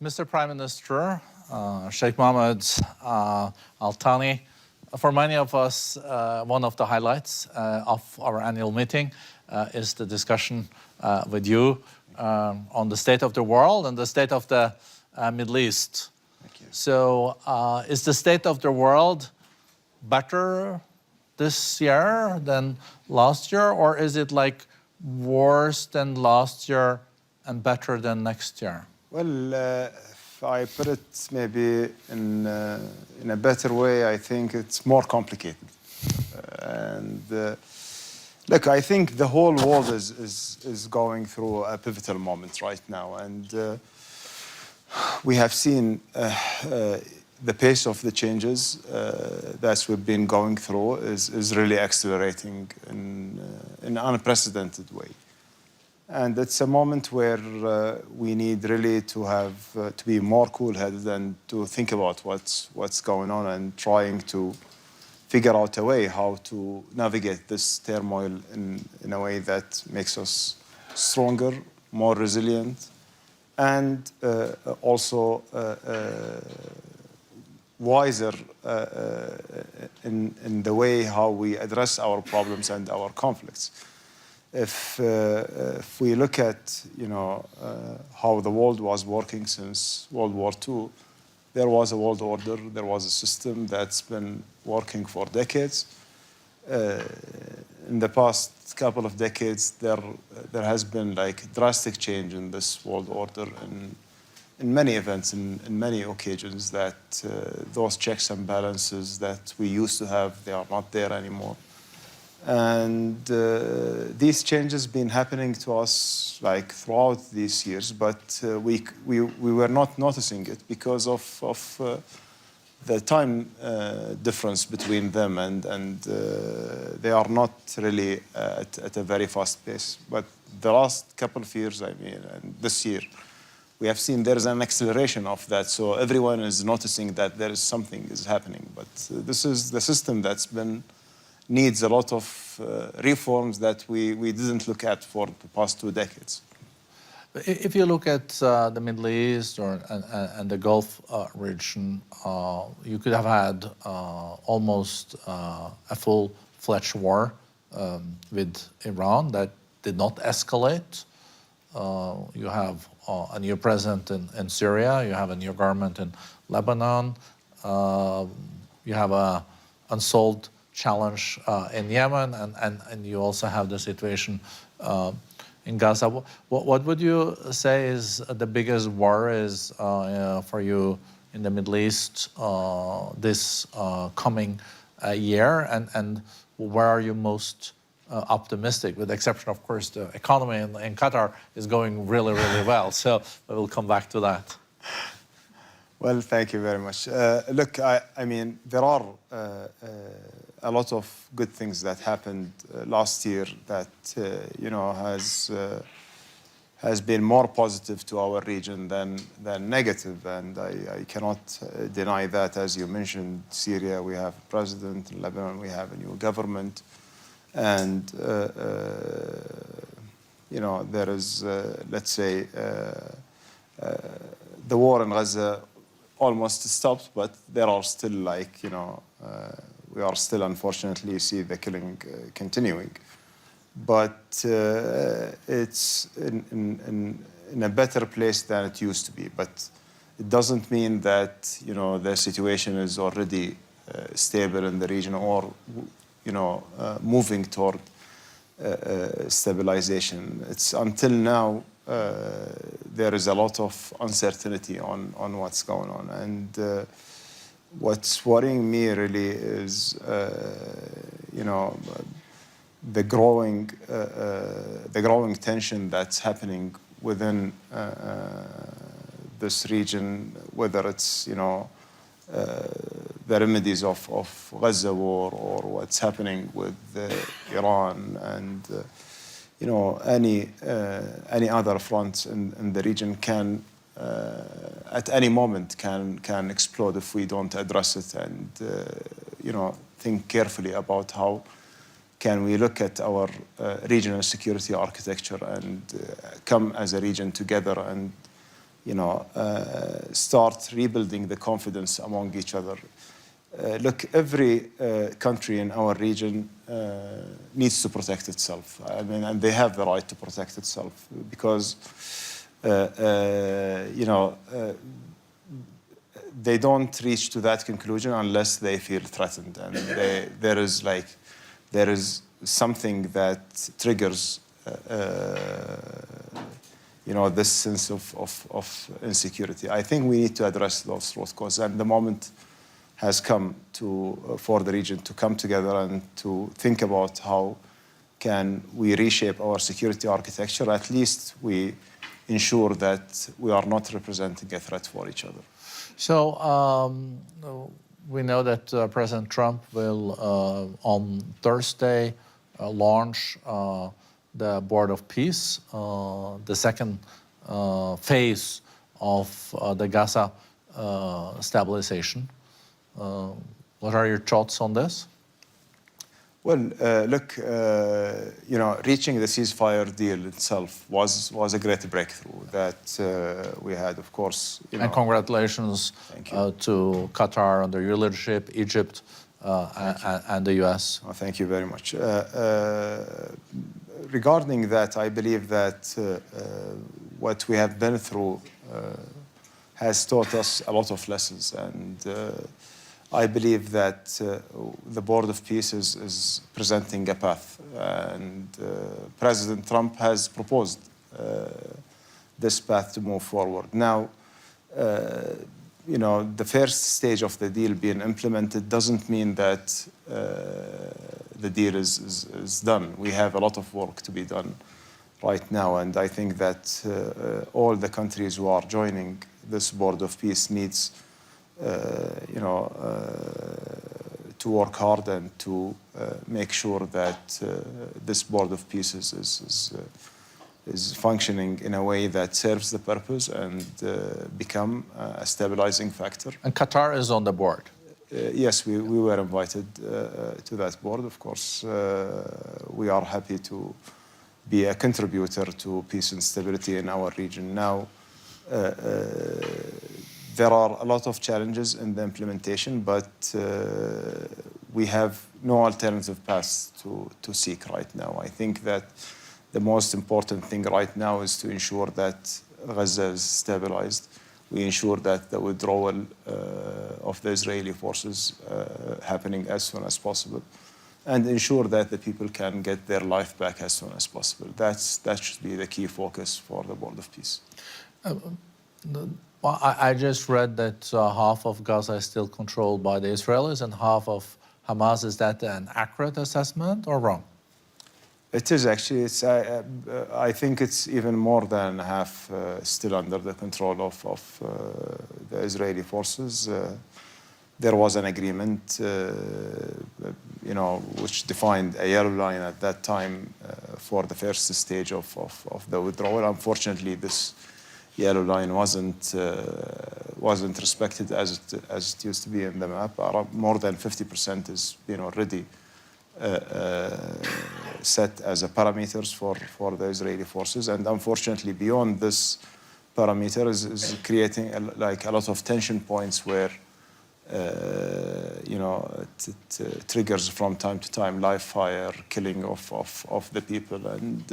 Mr. Prime Minister, Sheikh Mohammed Al-Thani, for many of us, one of the highlights of our annual meeting is the discussion with you on the state of the world and the state of the Middle East. Thank you. So is the state of the world better this year than last year, or is it like worse than last year and better than next year? Well, if I put it maybe in a better way, I think it's more complicated. Look, I think the whole world is going through a pivotal moment right now, and we have seen the pace of the changes that we've been going through is really accelerating in an unprecedented way. And it's a moment where we need really to have to be more cool-headed and to think about what's going on and trying to figure out a way how to navigate this turmoil in a way that makes us stronger, more resilient, and also wiser in the way how we address our problems and our conflicts. If we look at how the world was working since World War II, there was a world order, there was a system that's been working for decades. In the past couple of decades, there has been like drastic change in this world order in many events, in many occasions, that those checks and balances that we used to have, they are not there anymore. And these changes been happening to us like throughout these years, but we were not noticing it because of the time difference between them, and they are not really at a very fast pace. But the last couple of years, I mean, and this year, we have seen there is an acceleration of that. So everyone is noticing that there is something is happening. But this is the system that's been needs a lot of reforms that we didn't look at for the past 2 decades. If you look at the Middle East and the Gulf region, you could have had almost a full-fledged war with Iran that did not escalate. You have a new president in Syria, you have a new government in Lebanon, you have an unsolved challenge in Yemen, and you also have the situation in Gaza. What would you say is the biggest worries for you in the Middle East this coming year, and where are you most optimistic? With the exception, of course, the economy in Qatar is going really, really well. So we'll come back to that. Well, thank you very much. Look, I mean, there are a lot of good things that happened last year that has been more positive to our region than negative, and I cannot deny that. As you mentioned, Syria, we have a president. In Lebanon, we have a new government, and there is, let's say, the war in Gaza almost stopped, but there are still we are still, unfortunately, see the killing continuing. But it's in a better place than it used to be. But it doesn't mean that the situation is already stable in the region or moving toward stabilization. It's until now there is a lot of uncertainty on what's going on, and what's worrying me really is the growing tension that's happening within this region, whether it's the remedies of Gaza war or what's happening with Iran and any other fronts in the region can at any moment can explode if we don't address it and think carefully about how can we look at our regional security architecture and come as a region together and start rebuilding the confidence among each other. Look, every country in our region needs to protect itself. I mean, and they have the right to protect itself because, they don't reach to that conclusion unless they feel threatened, and there is something that triggers, this sense of insecurity. I think we need to address those root causes, and the moment has come for the region to come together and to think about how can we reshape our security architecture. At least we ensure that we are not representing a threat for each other. So we know that President Trump will, on Thursday, launch the Board of Peace, the second phase of the Gaza stabilization. What are your thoughts on this? Well, look, reaching the ceasefire deal itself was a great breakthrough that we had, of course. And congratulations to Qatar under your leadership, Egypt, and the U.S. Oh, thank you very much. Regarding that, I believe that what we have been through has taught us a lot of lessons, and I believe that the Board of Peace is presenting a path, and President Trump has proposed this path to move forward. Now, the first stage of the deal being implemented doesn't mean that the deal is done. We have a lot of work to be done right now, and I think that all the countries who are joining this Board of Peace needs to work hard and to make sure that this Board of Peace is functioning in a way that serves the purpose and become a stabilizing factor. And Qatar is on the board. Yes, we were invited to that board, of course. We are happy to be a contributor to peace and stability in our region. Now, there are a lot of challenges in the implementation, but we have no alternative paths to seek right now. I think that the most important thing right now is to ensure that Gaza is stabilized. We ensure that the withdrawal of the Israeli forces happening as soon as possible, and ensure that the people can get their life back as soon as possible. That should be the key focus for the Board of Peace. I just read that half of Gaza is still controlled by the Israelis and half of Hamas. Is that an accurate assessment or wrong? It is actually. I think it's even more than half still under the control of the Israeli forces. There was an agreement, which defined a yellow line at that time for the first stage of the withdrawal. Unfortunately, this yellow line wasn't respected as it used to be in the map. More than 50% is already set as a parameters for the Israeli forces, and unfortunately beyond this parameter is creating a lot of tension points where it triggers from time to time live fire, killing of the people, and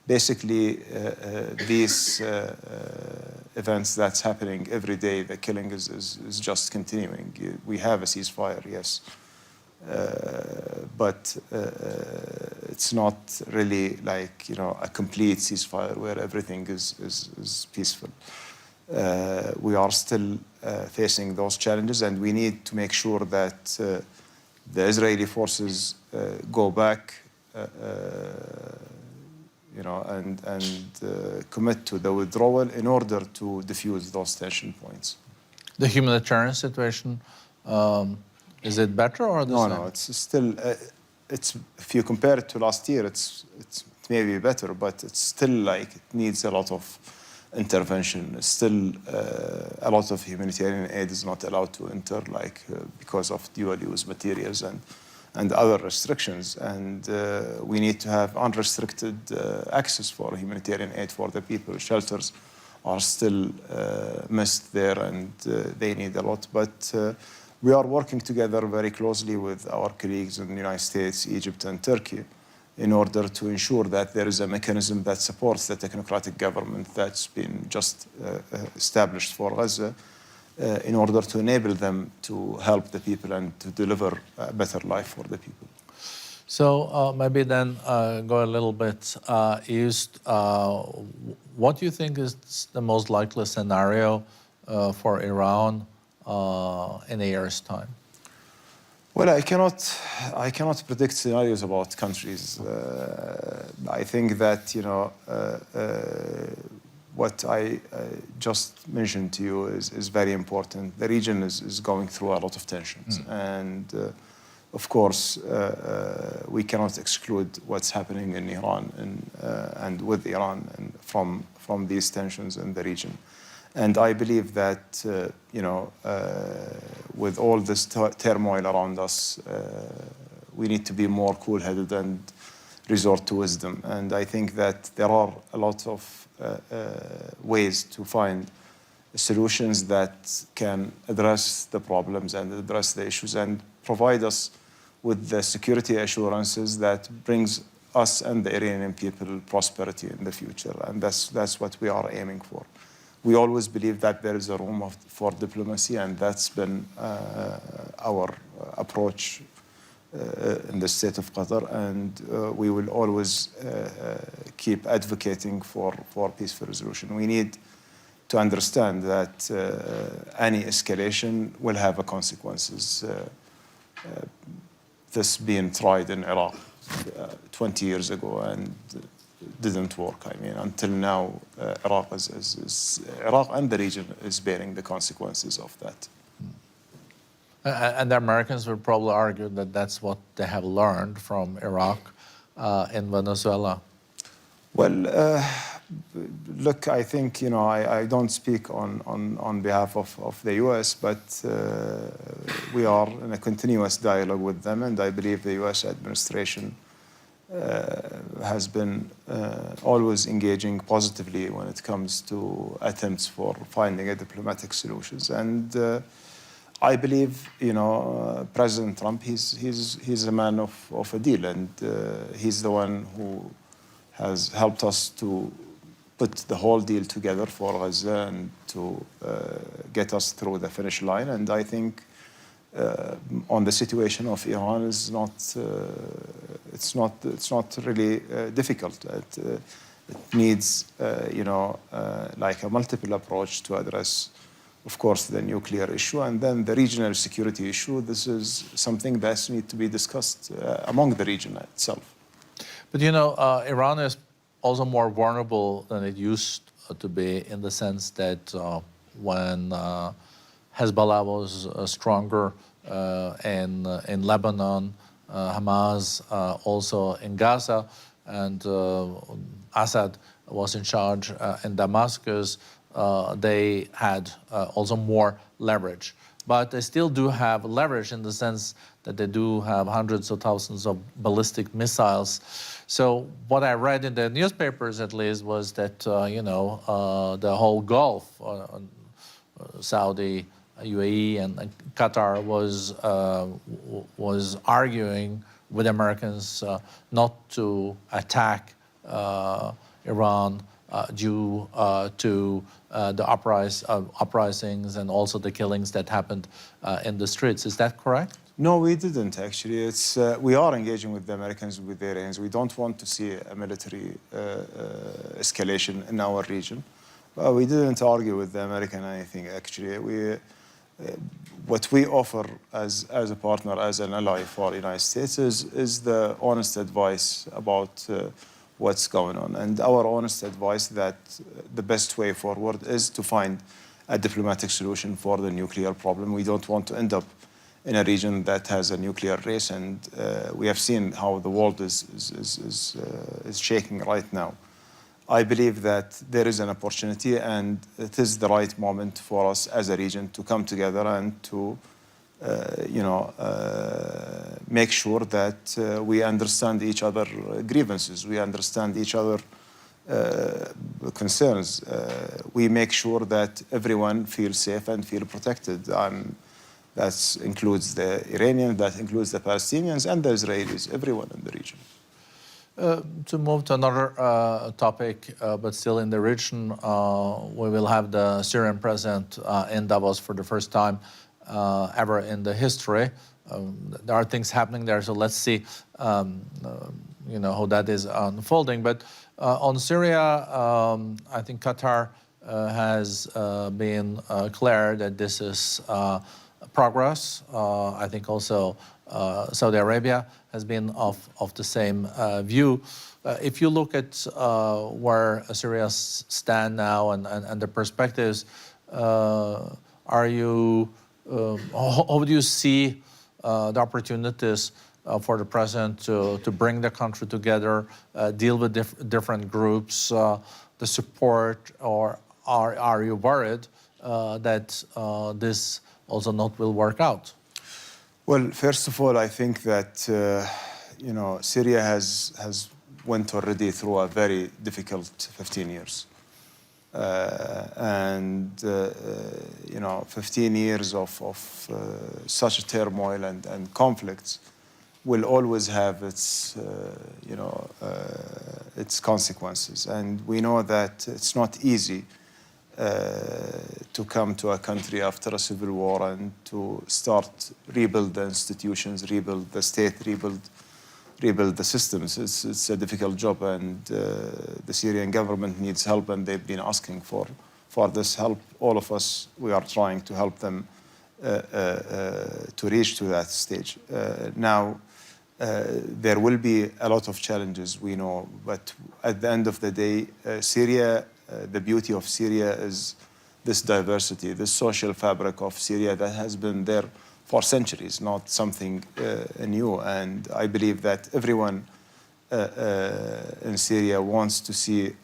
basically these events that's happening every day, the killing is just continuing. We have a ceasefire, yes, but it's not really like a complete ceasefire where everything is peaceful. We are still facing those challenges, and we need to make sure that the Israeli forces go back, and commit to the withdrawal in order to diffuse those tension points. The humanitarian situation, is it better or the same? No, it's still. If you compare it to last year, it's maybe better, but it's still it needs a lot of intervention. Still, a lot of humanitarian aid is not allowed to enter, because of dual-use materials and other restrictions. And we need to have unrestricted access for humanitarian aid for the people. Shelters are still missed there, and they need a lot. But we are working together very closely with our colleagues in the United States, Egypt, and Turkey in order to ensure that there is a mechanism that supports the technocratic government that's been just established for Gaza in order to enable them to help the people and to deliver a better life for the people. So maybe then go a little bit east. What do you think is the most likely scenario for Iran in a year's time? Well, I cannot predict scenarios about countries. I think that what I just mentioned to you is very important. The region is going through a lot of tensions, and of course we cannot exclude what's happening in Iran and with Iran and from these tensions in the region. And I believe that, with all this turmoil around us, we need to be more cool-headed and resort to wisdom. And I think that there are a lot of ways to find solutions that can address the problems and address the issues and provide us with the security assurances that brings us and the Iranian people prosperity in the future. And that's what we are aiming for. We always believe that there is a room for diplomacy, and that's been our approach in the state of Qatar, and we will always keep advocating for peaceful resolution. We need to understand that any escalation will have consequences. This being tried in Iraq 20 years ago and didn't work. I mean, until now, Iraq and the region is bearing the consequences of that. And the Americans would probably argue that that's what they have learned from Iraq and Venezuela. Well, look, I think, I don't speak on behalf of the U.S., but we are in a continuous dialogue with them, and I believe the U.S. administration has been always engaging positively when it comes to attempts for finding a diplomatic solutions. And I believe, President Trump, he's a man of a deal, and he's the one who has helped us to put the whole deal together for Gaza and to get us through the finish line. And I think on the situation of Iran is not it's not really difficult. It needs like a multiple approach to address, of course, the nuclear issue and then the regional security issue. This is something that needs to be discussed among the region itself. But Iran is also more vulnerable than it used to be, in the sense that when Hezbollah was stronger in Lebanon, Hamas also in Gaza, and Assad was in charge in Damascus, they had also more leverage. But they still do have leverage in the sense that they do have hundreds of thousands of ballistic missiles. So what I read in the newspapers, at least, was that the whole Gulf, Saudi, UAE, and Qatar was arguing with Americans not to attack Iran due to the uprisings and also the killings that happened in the streets. Is that correct? No, we didn't actually. It's we are engaging with the Americans, with the Iranians. We don't want to see a military escalation in our region. We didn't argue with the American anything actually. What we offer as a partner, as an ally for the United States is the honest advice about what's going on. And our honest advice that the best way forward is to find a diplomatic solution for the nuclear problem. We don't want to end up in a region that has a nuclear race, and we have seen how the world is shaking right now. I believe that there is an opportunity, and it is the right moment for us as a region to come together and to make sure that we understand each other's grievances, we understand each other's concerns. We make sure that everyone feels safe and feel protected. That includes the Iranians, that includes the Palestinians and the Israelis, everyone in the region. To move to another topic, but still in the region, we will have the Syrian president in Davos for the first time ever in the history. There are things happening there, so let's see, how that is unfolding. But on Syria, I think Qatar has been clear that this is progress. I think also Saudi Arabia has been of the same view. If you look at where Syria stand now and the perspectives, how do you see the opportunities for the president to bring the country together, deal with different groups, the support, or are you worried that this also not will work out? Well, first of all, I think that Syria has went already through a very difficult 15 years. 15 years of such a turmoil and conflicts will always have its consequences. And we know that it's not easy to come to a country after a civil war and to start rebuild the institutions, rebuild the state, rebuild the systems. It's a difficult job, and the Syrian government needs help, and they've been asking for this help. All of us, we are trying to help them to reach to that stage. Now, there will be a lot of challenges, we know, but at the end of the day, Syria, the beauty of Syria is this diversity, this social fabric of Syria that has been there for centuries, not something new. And I believe that everyone in Syria wants to see,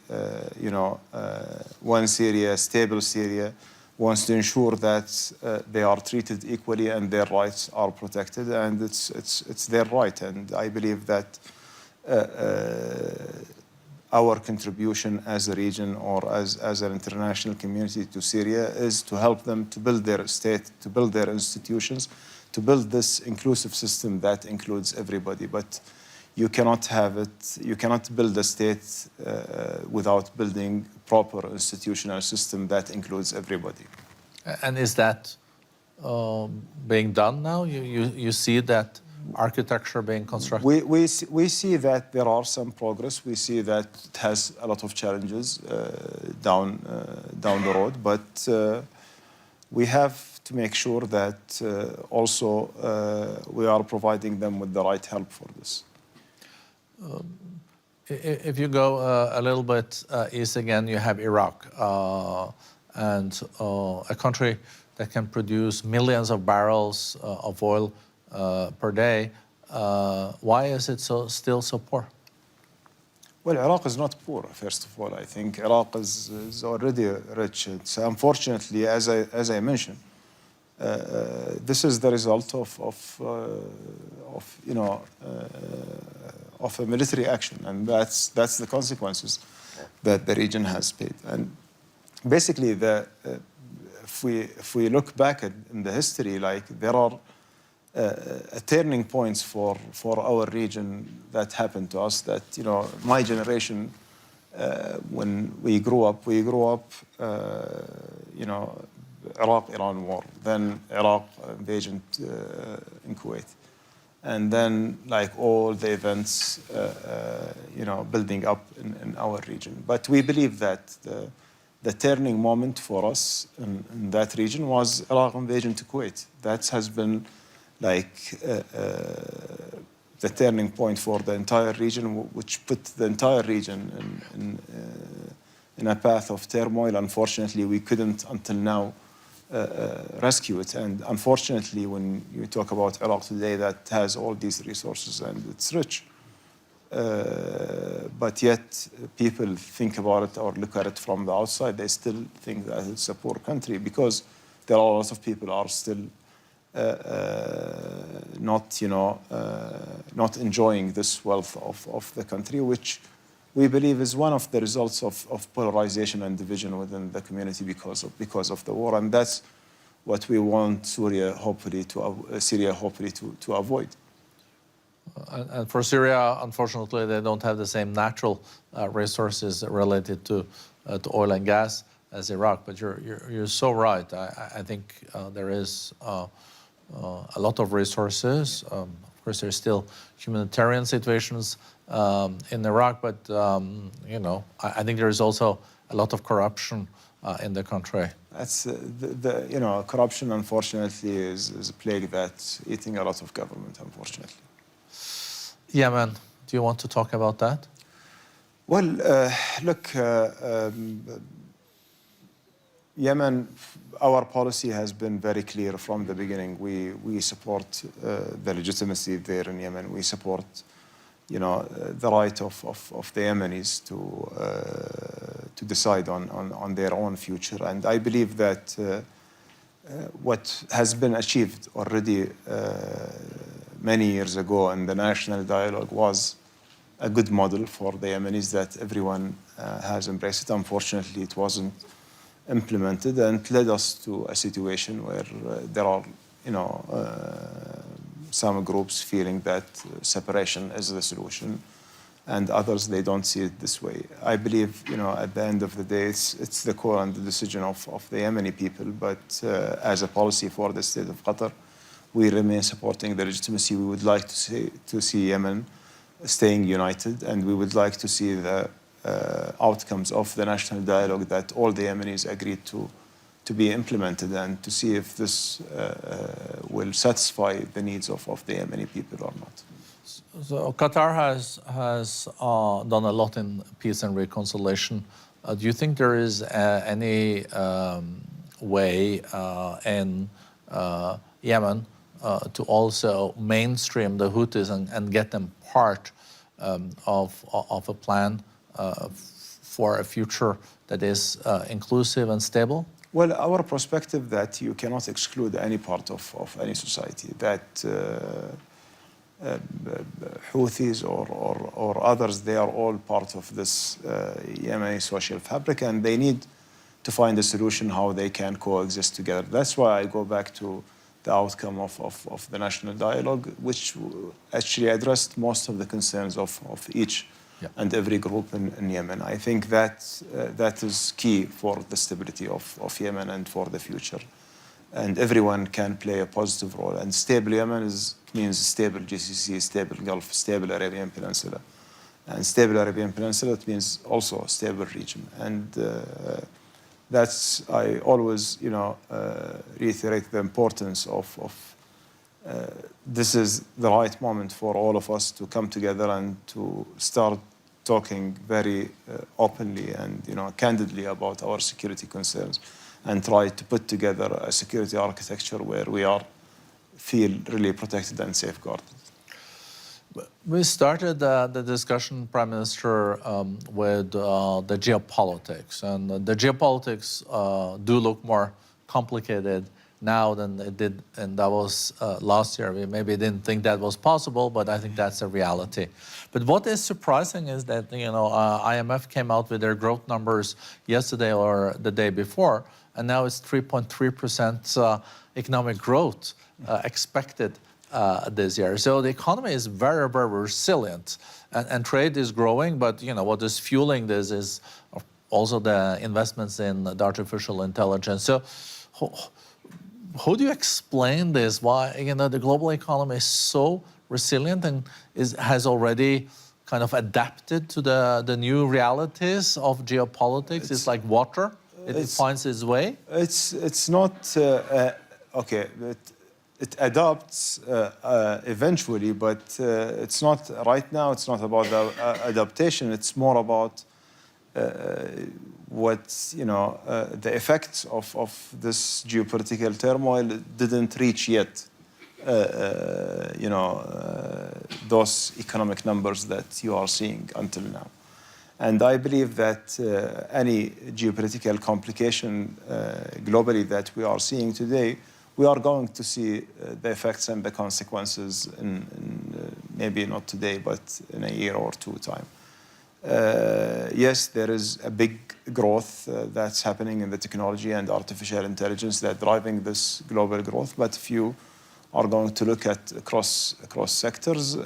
one Syria, stable Syria, wants to ensure that they are treated equally and their rights are protected, and it's their right. And I believe that our contribution as a region or as an international community to Syria is to help them to build their state, to build their institutions, to build this inclusive system that includes everybody. But you cannot build a state without building proper institutional system that includes everybody. And is that being done now? You see that architecture being constructed? We see that there are some progress. We see that it has a lot of challenges down the road, but we have to make sure that also we are providing them with the right help for this. If you go a little bit east again, you have Iraq, and a country that can produce millions of barrels of oil per day. Why is it still so poor? Well, Iraq is not poor, first of all. I think Iraq is already rich. It's unfortunately, as I mentioned, this is the result of a military action, and that's the consequences that the region has paid. And basically, if we look back in the history, like there are turning points for our region that happened to us. That my generation, when we grew up, Iraq-Iran war, then Iraq invasion in Kuwait, and then like all the events, building up in our region. But we believe that the turning moment for us in that region was Iraq invasion to Kuwait. That has been like the turning point for the entire region, which put the entire region in a path of turmoil. Unfortunately, we couldn't until now rescue it. And unfortunately, when you talk about Iraq today, that has all these resources and it's rich. But yet people think about it or look at it from the outside, they still think that it's a poor country because there are a lot of people are still not enjoying this wealth of the country, which we believe is one of the results of polarization and division within the community because of the war, and that's what we want Syria hopefully to avoid. And for Syria, unfortunately, they don't have the same natural resources related to oil and gas as Iraq. But you're so right. I think there is a lot of resources. Of course, there's still humanitarian situations in Iraq, but you know, I think there is also a lot of corruption in the country. That's you know, corruption unfortunately is a plague that's eating a lot of government, unfortunately. Yemen, do you want to talk about that? Well, look, Yemen, our policy has been very clear from the beginning. We support the legitimacy there in Yemen. We support, you know, the right of the Yemenis to decide on their own future. And I believe that what has been achieved already many years ago in the national dialogue was a good model for the Yemenis that everyone has embraced. Unfortunately, it wasn't implemented, and it led us to a situation where there are, you know, some groups feeling that separation is the solution, and others, they don't see it this way. I believe, you know, at the end of the day, it's the call and the decision of the Yemeni people, but as a policy for the state of Qatar, we remain supporting the legitimacy. We would like to see Yemen staying united, and we would like to see the outcomes of the national dialogue that all the Yemenis agreed to be implemented, and to see if this will satisfy the needs of the Yemeni people or not. So Qatar has done a lot in peace and reconciliation. Do you think there is any way in Yemen to also mainstream the Houthis and get them part of a plan for a future that is inclusive and stable? Well, our perspective that you cannot exclude any part of any society, that Houthis or others, they are all part of this Yemeni social fabric, and they need to find a solution how they can coexist together. That's why I go back to the outcome of the national dialogue, which actually addressed most of the concerns of each and every group in Yemen. I think that that is key for the stability of Yemen and for the future. And everyone can play a positive role. And stable Yemen means stable GCC, stable Gulf, stable Arabian Peninsula. And stable Arabian Peninsula, it means also a stable region. And that's, I always, you know, reiterate the importance of this is the right moment for all of us to come together and to start talking very openly and, you know, candidly about our security concerns, and try to put together a security architecture where we feel really protected and safeguarded. We started the discussion, Prime Minister, with the geopolitics, and the geopolitics do look more complicated now than it did in Davos last year. We maybe didn't think that was possible, but I think that's a reality. But what is surprising is that, you know, IMF came out with their growth numbers yesterday or the day before, and now it's 3.3% economic growth expected this year. So the economy is very, very resilient, and trade is growing, but, you know, what is fueling this is also the investments in the artificial intelligence. So how do you explain this? Why, you know, the global economy is so resilient and has already kind of adapted to the new realities of geopolitics? It's like water. It finds its way. It's not okay. It adapts eventually, but it's not right now. It's not about the adaptation. It's more about what, you know, the effects of this geopolitical turmoil didn't reach yet. You know, those economic numbers that you are seeing until now. And I believe that any geopolitical complication globally that we are seeing today, we are going to see the effects and the consequences in maybe not today, but in a year or two time. Yes, there is a big growth that's happening in the technology and artificial intelligence that driving this global growth. But if you are going to look at across sectors,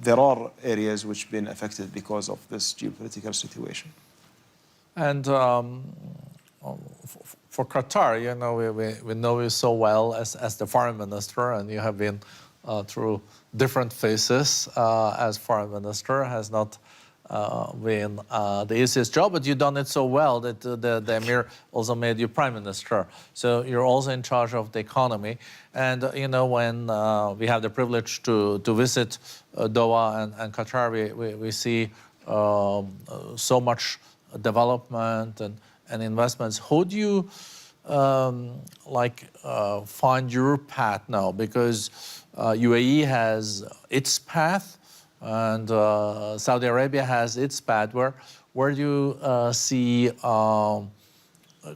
there are areas which have been affected because of this geopolitical situation. And for Qatar, you know, we know you so well as the foreign minister, and you have been through different phases as foreign minister. Has not been the easiest job, but you've done it so well that the Emir also made you prime minister. So you're also in charge of the economy. And you know, when we have the privilege to visit Doha and Qatar, we see so much development and investments. How do you find your path now? Because UAE has its path, and Saudi Arabia has its path. Where do you see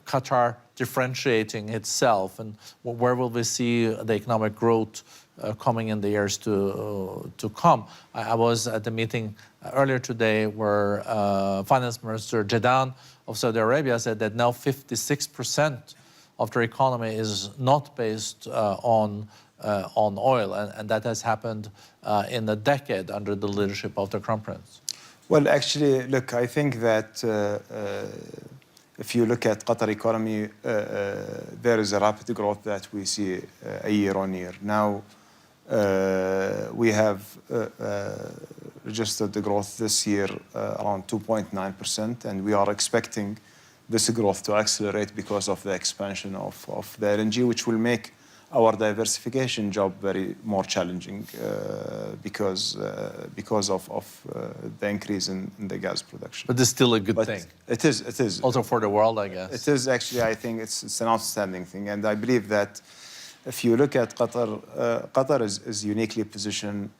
Qatar differentiating itself, and where will we see the economic growth coming in the years to come? I was at the meeting earlier today where Finance Minister Jeddah of Saudi Arabia said that now 56% of their economy is not based on oil, and that has happened in a decade under the leadership of the Crown Prince. Well, actually, look, I think that if you look at Qatar economy, there is a rapid growth that we see year on year. Now, we have registered the growth this year around 2.9%, and we are expecting this growth to accelerate because of the expansion of the LNG, which will make our diversification job very more challenging because of the increase in the gas production. But it's still a good thing. It is. Also for the world, I guess. It is actually, I think it's an outstanding thing. And I believe that if you look at Qatar, Qatar is uniquely positioned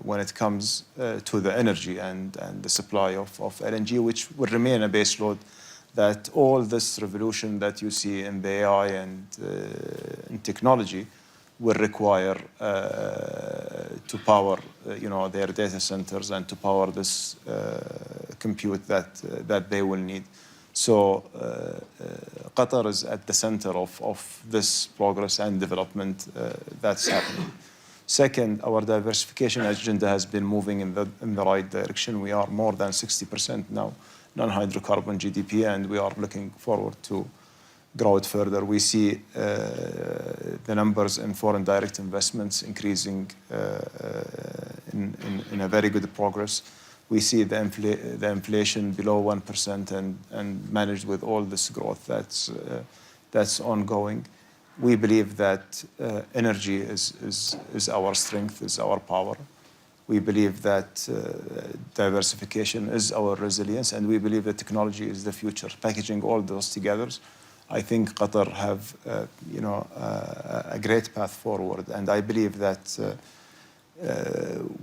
when it comes to the energy and the supply of LNG, which will remain a base load, that all this revolution that you see in the AI and in technology will require to power, their data centers and to power this compute that they will need. So Qatar is at the center of this progress and development that's happening. Second, our diversification agenda has been moving in the right direction. We are more than 60% now non-hydrocarbon GDP, and we are looking forward to grow it further. We see the numbers in foreign direct investments increasing in a very good progress. We see the inflation below 1% and managed with all this growth that's ongoing. We believe that energy is our strength, is our power. We believe that diversification is our resilience, and we believe that technology is the future. Packaging all those together, I think Qatar have a great path forward, and I believe that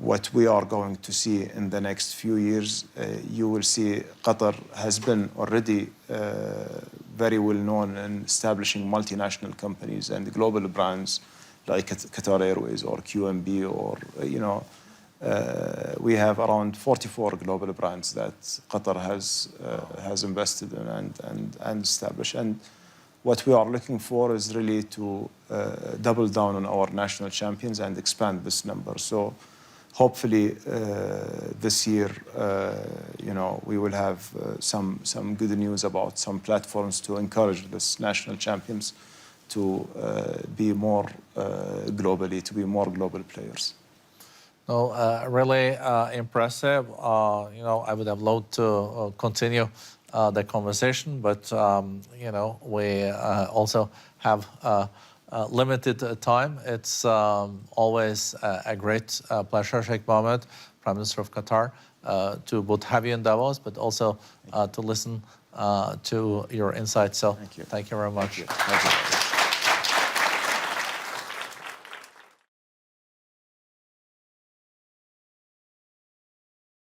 what we are going to see in the next few years, you will see Qatar has been already very well known in establishing multinational companies and global brands like Qatar Airways or QNB or we have around 44 global brands that Qatar has invested in and established. And what we are looking for is really to double down on our national champions and expand this number. So hopefully this year, we will have some good news about some platforms to encourage this national champions to be more global players. No, really impressive. I would have loved to continue the conversation, but we also have limited time. It's always a great pleasure, Sheikh Mohammed, Prime Minister of Qatar, to both have you in Davos, but also to listen to your insights. So thank you very much. Thank you.